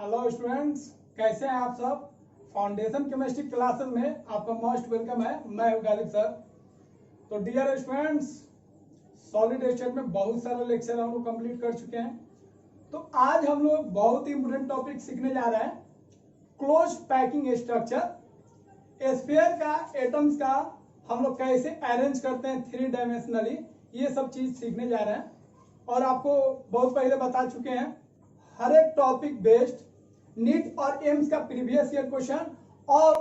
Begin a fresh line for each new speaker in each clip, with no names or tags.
Hello students, कैसे हैं आप सब। फाउंडेशन केमिस्ट्री क्लासेस में आपका मोस्ट वेलकम है। मैं हूं गालिब सर। तो डियर स्टूडेंट्स, सॉलिड स्टेट में बहुत सारे लेक्चर हम लोग कंप्लीट कर चुके हैं। तो आज हम लोग बहुत ही इंपोर्टेंट टॉपिक सीखने जा रहे हैं, क्लोज पैकिंग स्ट्रक्चर। स्फीयर का, एटम्स का हम लोग कैसे अरेंज करते हैं 3 डायमेंशनली, ये सब चीज सीखने जा रहे हैं। और आपको बहुत पहले बता चुके हैं, हर एक टॉपिक बेस्ड नीट और एम्स का प्रीवियस ईयर क्वेश्चन और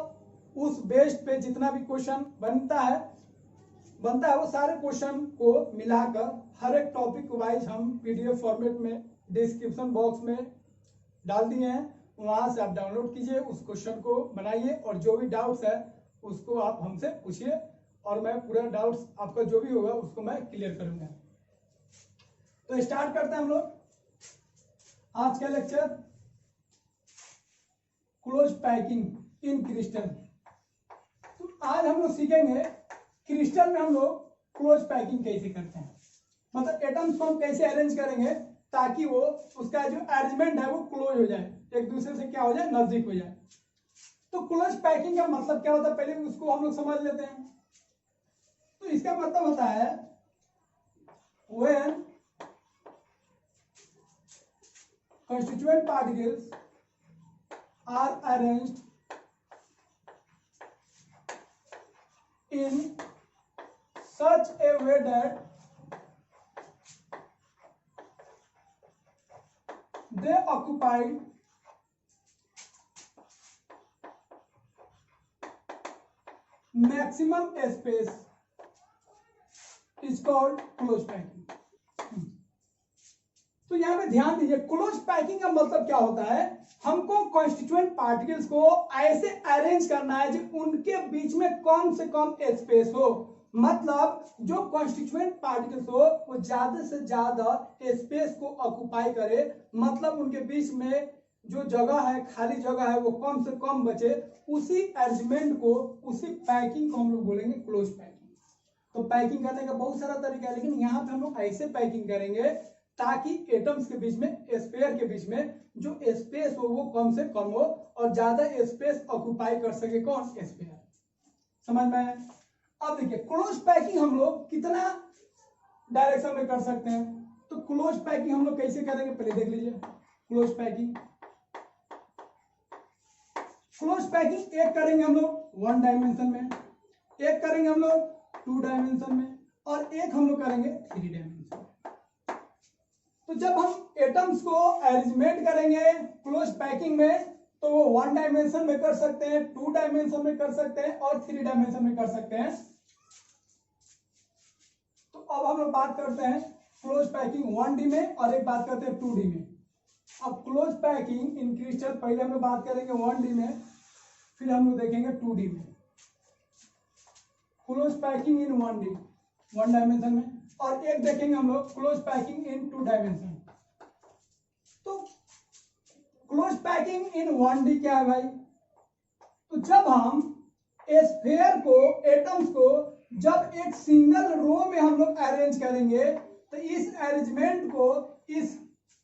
उस बेस्ड पे जितना भी क्वेश्चन बनता है वो सारे क्वेश्चन को मिलाकर हर एक टॉपिक वाइज हम पीडीएफ फॉर्मेट में डिस्क्रिप्शन बॉक्स में डाल दिए हैं। वहां से आप डाउनलोड कीजिए, उस क्वेश्चन को बनाइए और जो भी डाउट्स है उसको आप हमसे पूछिए और मैं पूरा डाउट्स आपका जो भी होगा उसको मैं क्लियर करूंगा। तो स्टार्ट करते हैं हम लोग आज का lecture, close packing in crystal. तो आज हम लोग सीखेंगे क्रिस्टल में हम लोग क्लोज पैकिंग कैसे करते हैं, मतलब एटम्स को हम कैसे अरेंज करेंगे ताकि वो उसका जो अरेंजमेंट है वो क्लोज हो जाए, एक दूसरे से क्या हो जाए, नजदीक हो जाए। तो क्लोज पैकिंग का मतलब क्या होता है पहले उसको हम लोग समझ लेते हैं। तो इसका मतलब होता है when constituent particles are arranged in such a way that they occupy maximum space is called close packing। तो यहां पे ध्यान दीजिए, क्लोज पैकिंग का मतलब क्या होता है, हमको कॉन्स्टिट्यूएंट पार्टिकल्स को ऐसे अरेंज करना है जो उनके बीच में कम से कम स्पेस हो, मतलब जो कॉन्स्टिट्यूएंट पार्टिकल्स हो वो ज्यादा से ज्यादा स्पेस को ऑक्युपाई करे, मतलब उनके बीच में जो जगह है, खाली जगह है, वो कम से कम बचे। उसी अरेंजमेंट को, उसी पैकिंग को हम लोग बोलेंगे क्लोज पैकिंग। तो पैकिंग करने का बहुत सारा तरीका है, लेकिन यहाँ पे हम लोग ऐसे पैकिंग करेंगे ताकि एटम्स के बीच में, स्फीयर के बीच में जो स्पेस हो वो कम से कम हो और ज्यादा स्पेस ऑक्युपाई कर सके कौन, स्फीयर। समझ में आया? अब देखिए क्लोज पैकिंग हम लोग कितना डायरेक्शन में कर सकते हैं। तो क्लोज पैकिंग हम लोग कैसे करेंगे पहले देख लीजिए। क्लोज पैकिंग एक करेंगे हम लोग 1 डायमेंशन में, एक करेंगे हम लोग 2 डायमेंशन में और एक हम लोग करेंगे 3 डायमेंशन में। तो जब हम एटम्स को अरेंजमेंट करेंगे क्लोज पैकिंग में तो वो 1 डायमेंशन में कर सकते हैं, 2 डायमेंशन में कर सकते हैं और 3 डायमेंशन में कर सकते हैं। तो अब हम लोग बात करते हैं क्लोज पैकिंग 1D में और एक बात करते हैं 2D में। अब क्लोज पैकिंग इन क्रिस्टल पहले हम लोग बात करेंगे 1D में, फिर हम लोग देखेंगे 2D में। Close packing in 1D 1 dimension में और एक देखेंगे हम लोग क्लोज पैकिंग इन 2 डायमेंशन। तो क्लोज पैकिंग इन 1D क्या है भाई? तो जब हम स्फीयर को, एटम्स को जब एक सिंगल रो में हम लोग अरेंज करेंगे तो इस अरेंजमेंट को, इस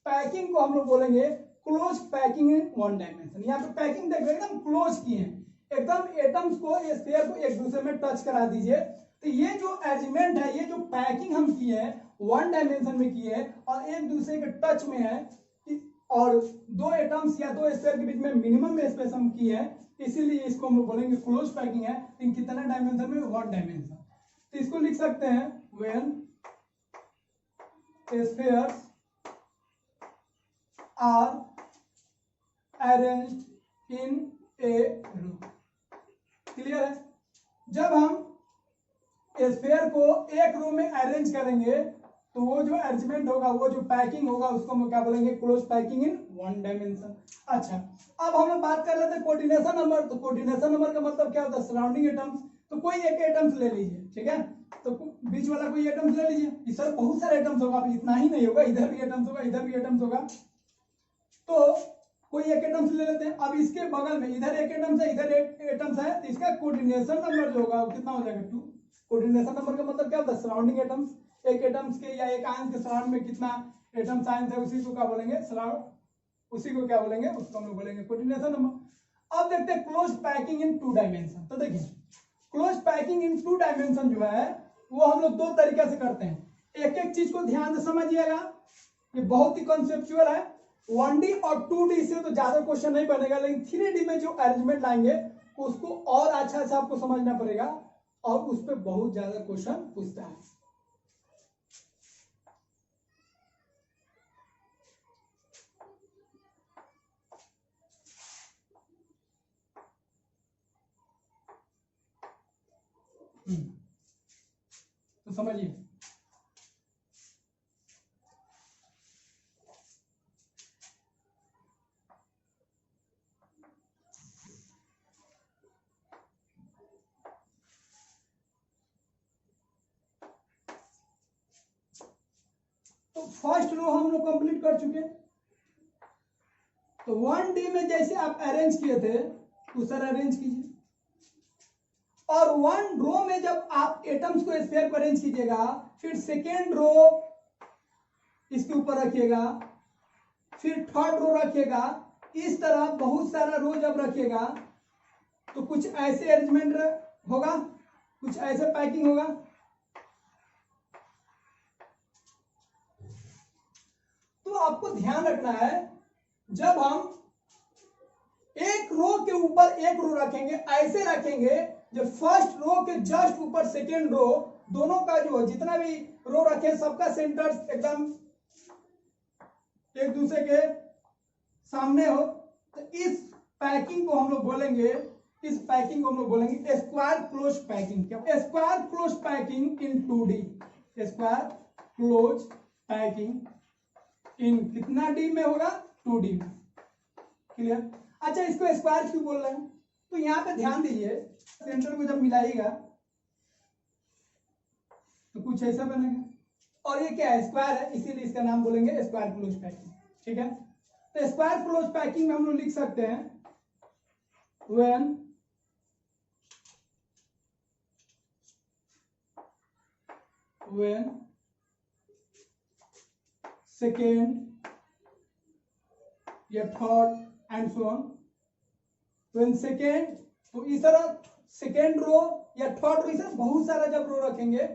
पैकिंग को हम लोग बोलेंगे क्लोज पैकिंग इन 1 डायमेंशन। यहाँ पे पैकिंग देखो एकदम क्लोज की है, एकदम एटम्स को, स्फीयर को एक दूसरे में टच करा दीजिए। तो ये जो अरेंजमेंट है, ये जो पैकिंग हम किए हैं 1 डायमेंशन में किए हैं और एक दूसरे के टच में है और 2 एटम्स या 2 स्फीयर के बीच में मिनिमम स्पेस हम किए हैं, इसीलिए इसको हम लोग बोलेंगे क्लोज पैकिंग है। इन कितना डायमेंशन में? 1 डायमेंशन। तो इसको लिख सकते हैं when spheres are arranged in a row. Clear है? जब हम स्फीयर को एक रो में अरेंज करेंगे तो वो जो अरेंजमेंट होगा, वो जो पैकिंग होगा, उसको हम क्या बोलेंगे? Close packing in 1 dimension. अच्छा, अब हम लोग बात कर लेते हैं कोऑर्डिनेशन नंबर। तो कोऑर्डिनेशन नंबर का मतलब क्या होता है? Surrounding atoms. तो कोई एक एटम्स ले लीजिए, ठीक है? तो बीच वाला कोई एटम्स ले लीजिए। सर बहुत सारे एटम्स होगा, इतना ही नहीं होगा, इधर भी एटम्स होगा, इधर भी एटम्स होगा। तो कोई एक एटम्स ले लेते हैं। अब इसके बगल में इधर एक एटम्स है, इधर एक एटम्स है, तो इसका कोऑर्डिनेशन नंबर जो होगा कितना हो जाएगा? 2। कोऑर्डिनेशन नंबर का मतलब क्या होता है? Surrounding atoms. एक एटम्स के या एक आयन के सराउंड में कितना एटम्स आयन है उसी को क्या बोलेंगे? सराउंड उसी को क्या बोलेंगे, उसको हम लोग बोलेंगे कोऑर्डिनेशन नंबर। अब देखते हैं क्लोज पैकिंग इन 2 डायमेंशन। तो देखिए क्लोज पैकिंग इन 2 डायमेंशन जो है वो हम लोग 2 तरीके से करते हैं। एक एक चीज को ध्यान से समझिएगा, ये बहुत ही कॉन्सेप्चुअल है। 1D और 2D से तो ज्यादा क्वेश्चन नहीं बनेगा, लेकिन 3D में जो अरेंजमेंट लाएंगे उसको और अच्छा से आपको समझना पड़ेगा और उस पर बहुत ज्यादा क्वेश्चन पूछता है। तो समझिए, तो फर्स्ट रो हम लोग कंप्लीट कर चुके। तो 1D में जैसे आप अरेंज किए थे उस तरह अरेंज कीजिए, और 1 रो में जब आप एटम्स को स्फीयर को अरेंज कीजिएगा, फिर सेकेंड रो इसके ऊपर रखिएगा, फिर थर्ड रो रखिएगा। इस तरह बहुत सारा रो जब रखिएगा तो कुछ ऐसे अरेंजमेंट होगा, कुछ ऐसे पैकिंग होगा। तो आपको ध्यान रखना है, जब हम एक रो के ऊपर एक रो रखेंगे, ऐसे रखेंगे जब फर्स्ट रो के जस्ट ऊपर सेकेंड रो, दोनों का जो जितना भी रो रखे सबका सेंटर एकदम एक दूसरे के सामने हो। तो इस पैकिंग को हम लोग बोलेंगे, इस पैकिंग को हम लोग बोलेंगे स्क्वायर क्लोज पैकिंग। क्या square close packing in 2D, square close packing in कितना डी में होगा, 2D में। क्लियर? अच्छा, इसको स्क्वायर क्यों बोल रहे हैं? तो यहां पे ध्यान दीजिए, सेंटर को जब मिलाइएगा तो कुछ ऐसा बनेगा, और ये क्या है, स्क्वायर है, इसीलिए इसका नाम बोलेंगे स्क्वायर क्लोज पैकिंग। ठीक है? तो स्क्वायर क्लोज पैकिंग में हम लोग लिख सकते हैं व्हेन सेकेंड या third and so on. When second, तो इस तरह सेकेंड रो या थर्ड रो, इस तरह बहुत सारा जब रो रखेंगे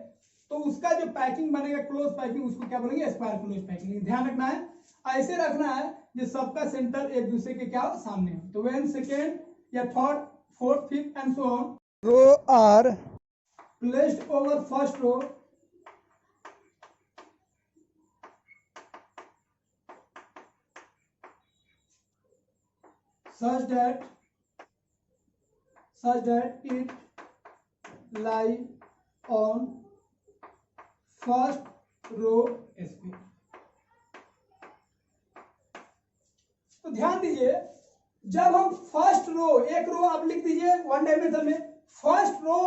तो उसका जो पैकिंग बनेगा क्लोज पैकिंग, उसको क्या बोलेंगे, स्क्वायर क्लोज पैकिंग। ध्यान रखना है, ऐसे रखना है जो सबका सेंटर एक दूसरे के क्या हो, सामने हो। तो व्हेन सेकेंड या third, fourth, fifth and so on row are placed over first row such that it lie on first row space। तो ध्यान दीजिए, जब हम फर्स्ट रो, एक रो आप लिख दीजिए 1 डायमेंशन में, फर्स्ट रो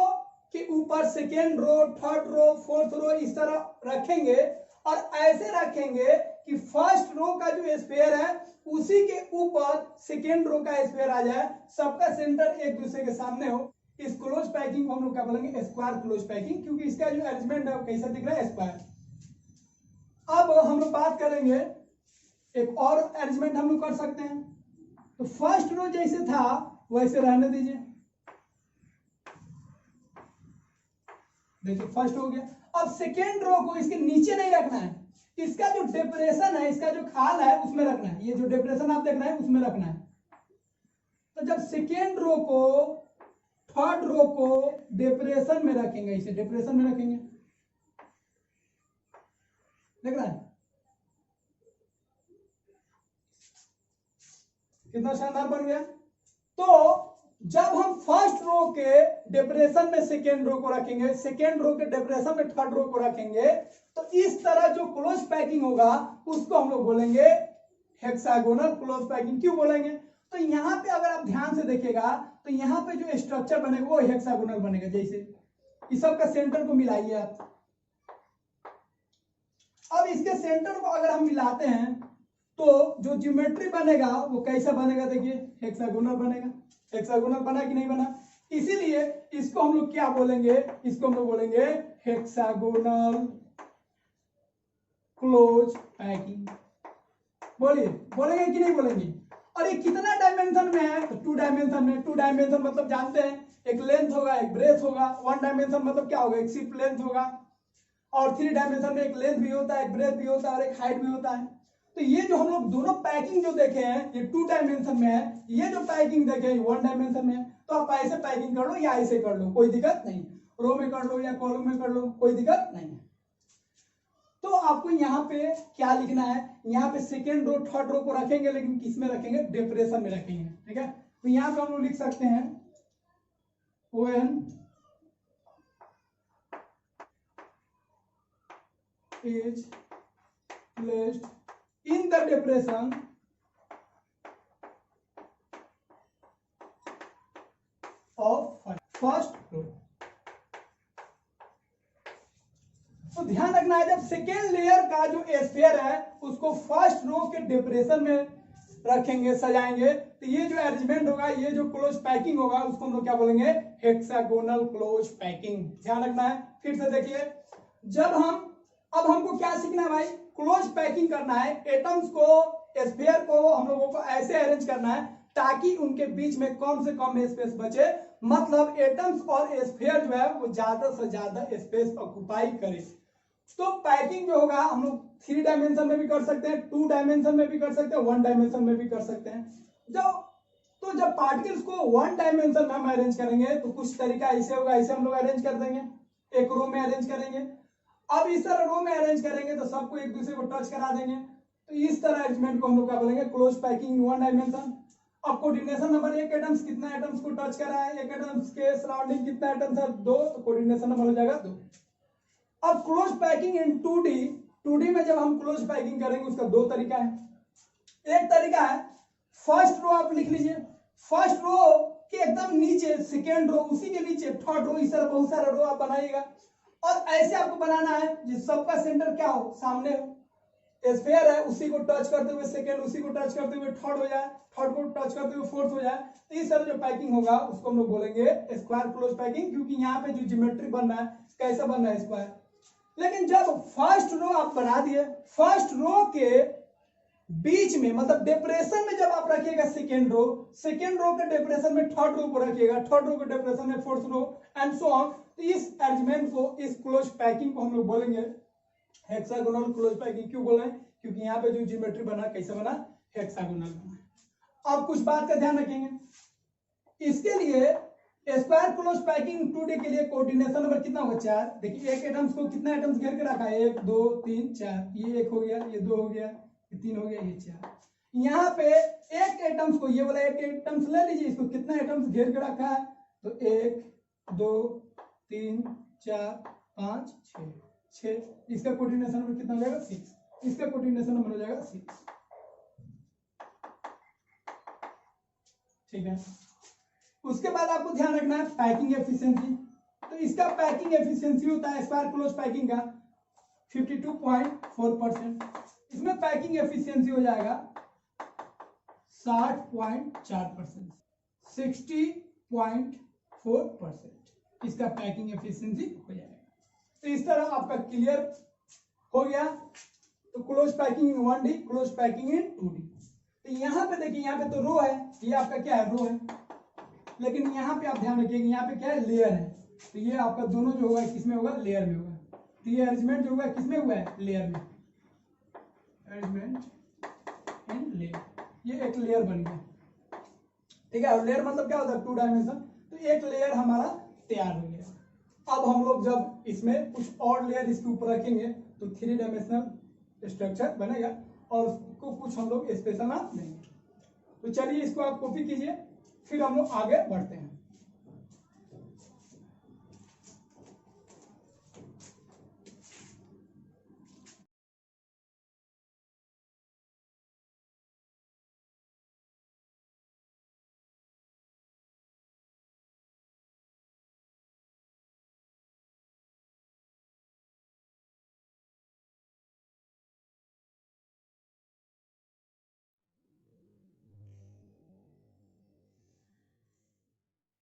के ऊपर second row, third row, fourth row इस तरह रखेंगे, और ऐसे रखेंगे कि फर्स्ट रो का जो स्फीयर है उसी के ऊपर सेकेंड रो का स्फीयर आ जाए, सबका सेंटर एक दूसरे के सामने हो। इस क्लोज पैकिंग को हम लोग क्या बोलेंगे, स्क्वायर क्लोज पैकिंग, क्योंकि इसका जो अरेंजमेंट है कैसा दिख रहा है, स्क्वायर। अब हम लोग बात करेंगे, एक और अरेंजमेंट हम लोग कर सकते हैं। तो फर्स्ट रो जैसे था वैसे रहने दीजिए, देखिए फर्स्ट हो गया। अब सेकेंड रो को इसके नीचे नहीं रखना है, इसका जो डिप्रेशन है, इसका जो खाल है उसमें रखना है, ये जो डिप्रेशन आप देख रहे हैं उसमें रखना है। तो जब सेकेंड रो को, थर्ड रो को डिप्रेशन में रखेंगे, इसे डिप्रेशन में रखेंगे, देख रहे हैं कितना शानदार बन गया। तो जब हम फर्स्ट रो के डिप्रेशन में सेकेंड रो को रखेंगे, सेकेंड रो के डिप्रेशन में थर्ड रो को रखेंगे, तो इस तरह जो क्लोज पैकिंग होगा उसको हम लोग बोलेंगे हेक्सागोनल क्लोज पैकिंग। क्यों बोलेंगे? तो यहां पे अगर आप ध्यान से देखिएगा तो यहां पे जो स्ट्रक्चर बनेगा वो हेक्सागोनल बनेगा। जैसे इस सब का सेंटर को मिलाइए आप, अब इसके सेंटर को अगर हम मिलाते हैं तो जो ज्योमेट्री बनेगा वो कैसा बनेगा, देखिए हेक्सागोनल बनेगा। हेक्सागोनल बना कि नहीं बना? इसीलिए इसको हम लोग क्या बोलेंगे, इसको हम लोग बोलेंगे हेक्सागोनल क्लोज पैकिंग। बोलिए, बोलेंगे कि नहीं बोलेंगे? और ये कितना डायमेंशन में है? तो 2 डायमेंशन में। 2 डायमेंशन मतलब जानते हैं, एक लेंथ होगा, एक ब्रेथ होगा। 1 डायमेंशन मतलब क्या होगा? एक सिर्फ लेंथ होगा। और 3 डायमेंशन में एक लेंथ भी होता है, एक ब्रेथ भी होता है और एक हाइट भी होता है। तो ये जो हम लोग दोनों पैकिंग जो देखे हैं, ये 2 डायमेंशन में है। ये जो पैकिंग देखे हैं 1 डायमेंशन में है। तो आप ऐसे पैकिंग कर लो या ऐसे कर लो, कोई दिक्कत नहीं। रो में कर लो या कॉलम में कर लो, कोई दिक्कत नहीं है। तो आपको यहाँ पे क्या लिखना है? यहाँ पे सेकेंड रो थर्ड रो को रखेंगे, लेकिन किस में रखेंगे? डिप्रेशन में रखेंगे। ठीक है, तो यहाँ पे हम लोग लिख सकते हैं when is placed in the depression of first row। तो ध्यान रखना है, जब सेकेंड लेयर का जो स्फीयर है उसको फर्स्ट रो के डिप्रेशन में रखेंगे, सजाएंगे, तो ये जो अरेंजमेंट होगा, ये जो क्लोज पैकिंग होगा, उसको हम लोग क्या बोलेंगे? Hexagonal close packing. ध्यान रखना है। फिर से देखिए, अब हमको क्या सीखना है भाई? क्लोज पैकिंग करना है। एटम्स को, स्फीयर को हम लोगों को ऐसे अरेंज करना है ताकि उनके बीच में कम से कम स्पेस बचे। मतलब एटम्स और स्फीयर जो है वो ज्यादा से ज्यादा स्पेस ऑक्युपाई करे। तो पैकिंग जो होगा हम लोग 3 डायमेंशन में भी कर सकते हैं, 2 डायमेंशन में भी कर सकते हैं, 1 डायमेंशन में भी कर सकते हैं। जब पार्टिकल्स को 1 डायमेंशन में हम अरेंज करेंगे तो कुछ तरीका ऐसे होगा, ऐसे हम लोग अरेंज कर देंगे, एक रो में अरेंज करेंगे। अब इस तरह रो में अरेंज करेंगे तो सबको एक दूसरे को टच करा देंगे। तो इस तरह अरेंजमेंट को हम लोग क्या बोलेंगे? Close packing 1 dimension. अब कोऑर्डिनेशन नंबर 1 एटम्स कितना एटम्स को टच करा है, एक एटम्स के सराउंडिंग कितना एटम्स है? 2। तो कोऑर्डिनेशन नंबर हो जाएगा 2। अब क्लोज पैकिंग इन 2D में जब हम क्लोज पैकिंग करेंगे उसका 2 तरीका है। एक तरीका है, फर्स्ट रो आप लिख लीजिए, फर्स्ट रो के एकदम नीचे सेकेंड रो, उसी के नीचे थर्ड रो, इस तरह बहुत सारा रो आप बनाइएगा। और ऐसे आपको बनाना है जिस सबका सेंटर क्या हो? सामने हो। स्फीयर है, उसी को टच करते हुए सेकेंड, उसी को टच करते हुए थर्ड हो जाए, थर्ड को टच करते हुए फोर्थ हो जाए। तो इस तरह जो पैकिंग होगा उसको हम लोग बोलेंगे स्क्वायर क्लोज पैकिंग, क्योंकि यहाँ पे जो ज्योमेट्री बन रहा है कैसा बन रहा है? स्क्वायर। लेकिन जब फर्स्ट रो आप बना दिए, फर्स्ट रो के बीच में मतलब डिप्रेशन में जब आप रखिएगा सेकेंड रो के डिप्रेशन में थर्ड रो को रखिएगा, थर्ड रो के डिप्रेशन में fourth row and so on. तो इस अरेंजमेंट को, इस क्लोज पैकिंग को हम लोग बोलेंगे हेक्सागोनल क्लोज पैकिंग। क्यों बोल रहे हैं? क्योंकि यहाँ पे जो ज्योमेट्री बना कैसा बना? हेक्सागोनल बना। अब कुछ बात का ध्यान रखेंगे, इसके लिए स्क्वायर क्लोज पैकिंग 2D के लिए कोऑर्डिनेशन नंबर कितना होगा? 4। देखिए, एक एटम्स को कितना एटम्स घेर के रखा है? 1 2 3 4। ये 1 हो गया, ये 2 हो गया, ये 3 हो गया, ये 4। यहाँ पे एक एटम्स को, ये वाला एक एटम्स ले लीजिए, इसको कितना एटम्स घेर के रखा है? तो 1 2 3 4 5 6। इसका कोऑर्डिनेशन नंबर कितना हो जाएगा? 6। इसका कोऑर्डिनेशन नंबर हो जाएगा 6। ठीक है। उसके बाद आपको ध्यान रखना है पैकिंग एफिशिएंसी। तो इसका पैकिंग एफिशिएंसी होता है स्क्वायर क्लोज पैकिंग का 52.4%। इसमें पैकिंग एफिशिएंसी हो जाएगा 60.4%, 60.4% इसका पैकिंग एफिशिएंसी हो जाएगा। तो इस तरह आपका क्लियर हो गया। तो close packing in 1D, close packing in 2D। तो यहाँ पे देखिए, यहाँ पे तो रो है, ये आपका क्या है? रो है। लेकिन यहाँ पे आप ध्यान रखिएगा, यहाँ पे क्या है? लेयर है। तो ये आपका दोनों जो होगा किसमें होगा? लेयर में होगा। तो ये अरेंजमेंट जो होगा किसमें हुआ है? लेयर में। अरेंजमेंट इन लेयर, ये एक लेयर बन गया। ठीक है। और लेयर मतलब क्या होता है? 2 डायमेंशन। तो एक लेयर हमारा तैयार हो गया। अब हम लोग जब इसमें कुछ और लेयर इसके ऊपर रखेंगे तो 3 डायमेंशनल स्ट्रक्चर बनेगा और उसको कुछ हम लोग स्पेशल नाम देंगे। तो चलिए इसको आप कॉपी कीजिए, फिर हम लोग आगे बढ़ते हैं।